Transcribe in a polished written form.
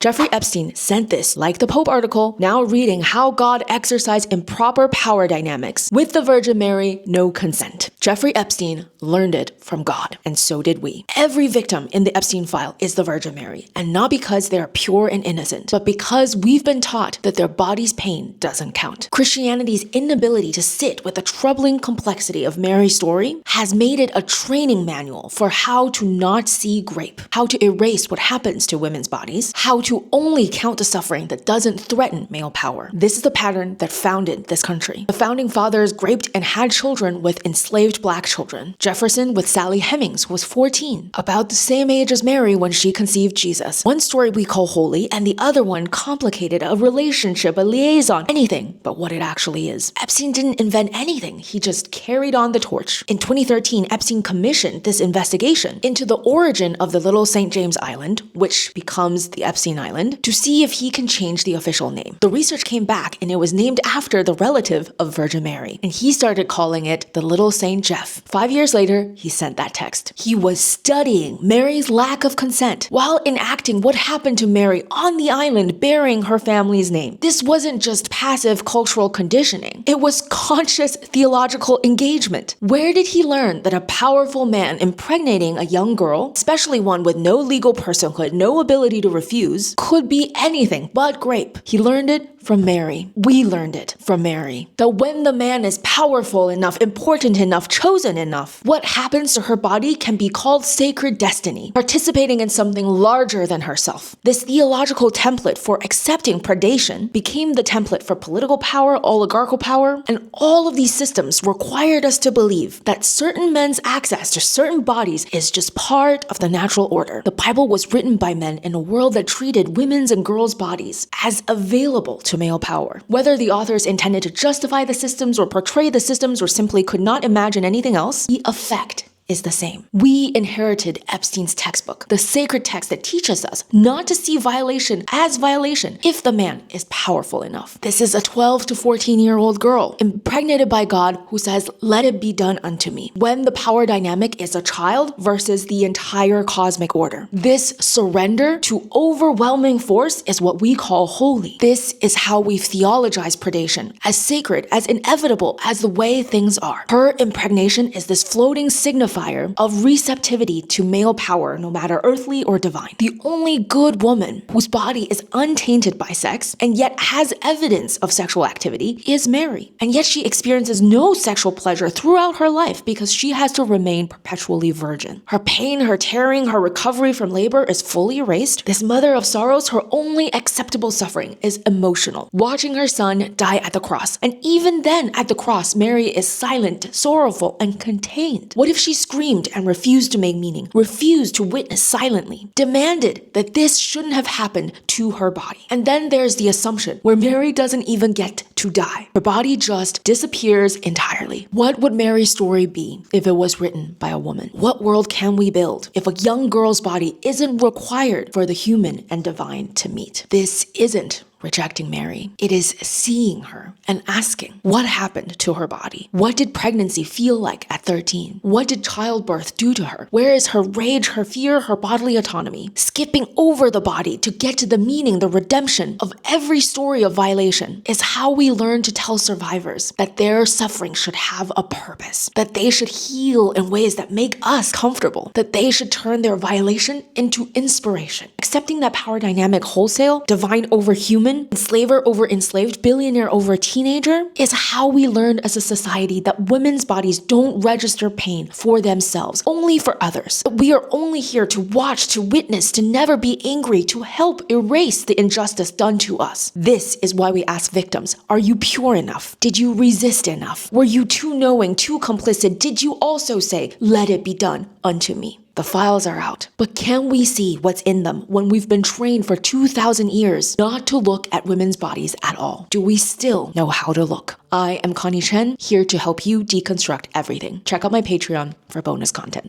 Jeffrey Epstein sent this, like the Pope article, now reading how God exercised improper power dynamics with the Virgin Mary, no consent. Jeffrey Epstein learned it from God, and so did we. Every victim in the Epstein file is the Virgin Mary, and not because they are pure and innocent, but because we've been taught that their body's pain doesn't count. Christianity's inability to sit with the troubling complexity of Mary's story has made it a training manual for how to not see grape, how to erase what happens to women's bodies, how to only count the suffering that doesn't threaten male power. This is the pattern that founded this country. The founding fathers raped and had children with enslaved black children. Jefferson with Sally Hemings was 14, about the same age as Mary when she conceived Jesus. One story we call holy, and the other one complicated, a relationship, a liaison, anything but what it actually is. Epstein didn't invent anything, he just carried on the torch. In 2013, Epstein commissioned this investigation into the origin of the Little St. James Island, which becomes the Epstein Island, to see if he can change the official name. The research came back and it was named after the relative of Virgin Mary, and he started calling it the Little St. Jeff. 5 years later, he sent that text. He was studying Mary's lack of consent while enacting what happened to Mary on the island bearing her family's name. This wasn't just passive cultural conditioning, it was conscious theological engagement. Where did he learn that a powerful man impregnating a young girl, especially one with no legal personhood, no ability to refuse, could be anything but grape? He learned it from Mary. We learned it from Mary. That when the man is powerful enough, important enough, chosen enough, what happens to her body can be called sacred destiny, participating in something larger than herself. This theological template for accepting predation became the template for political power, oligarchical power, and all of these systems required us to believe that certain men's access to certain bodies is just part of the natural order. The Bible was written by men in a world that treated women's and girls' bodies as available to male power. Whether the authors intended to justify the systems or portray the systems or simply could not imagine anything else, the effect is the same. We inherited Epstein's textbook, the sacred text that teaches us not to see violation as violation if the man is powerful enough. This is a 12 to 14-year-old girl impregnated by God who says, "Let it be done unto me," when the power dynamic is a child versus the entire cosmic order. This surrender to overwhelming force is what we call holy. This is how we've theologized predation, as sacred, as inevitable as the way things are. Her impregnation is this floating signifier of receptivity to male power, no matter earthly or divine. The only good woman whose body is untainted by sex and yet has evidence of sexual activity is Mary. And yet she experiences no sexual pleasure throughout her life because she has to remain perpetually virgin. Her pain, her tearing, her recovery from labor is fully erased. This mother of sorrows, her only acceptable suffering is emotional, watching her son die at the cross. And even then, at the cross, Mary is silent, sorrowful, and contained. What if she screamed and refused to make meaning, refused to witness silently, demanded that this shouldn't have happened to her body? And then there's the assumption where Mary doesn't even get to die. Her body just disappears entirely. What would Mary's story be if it was written by a woman? What world can we build if a young girl's body isn't required for the human and divine to meet? This isn't rejecting Mary. It is seeing her and asking, what happened to her body? What did pregnancy feel like at 13? What did childbirth do to her? Where is her rage, her fear, her bodily autonomy? Skipping over the body to get to the meaning, the redemption of every story of violation is how we learn to tell survivors that their suffering should have a purpose, that they should heal in ways that make us comfortable, that they should turn their violation into inspiration. Accepting that power dynamic wholesale, divine over human, enslaver over enslaved, billionaire over teenager, is how we learn as a society that women's bodies don't register pain for themselves, only for others. That we are only here to watch, to witness, to never be angry, to help erase the injustice done to us. This is why we ask victims, are you pure enough? Did you resist enough? Were you too knowing, too complicit? Did you also say, "Let it be done unto me"? The files are out, but can we see what's in them when we've been trained for 2,000 years not to look at women's bodies at all? Do we still know how to look? I am Connie Chen, here to help you deconstruct everything. Check out my Patreon for bonus content.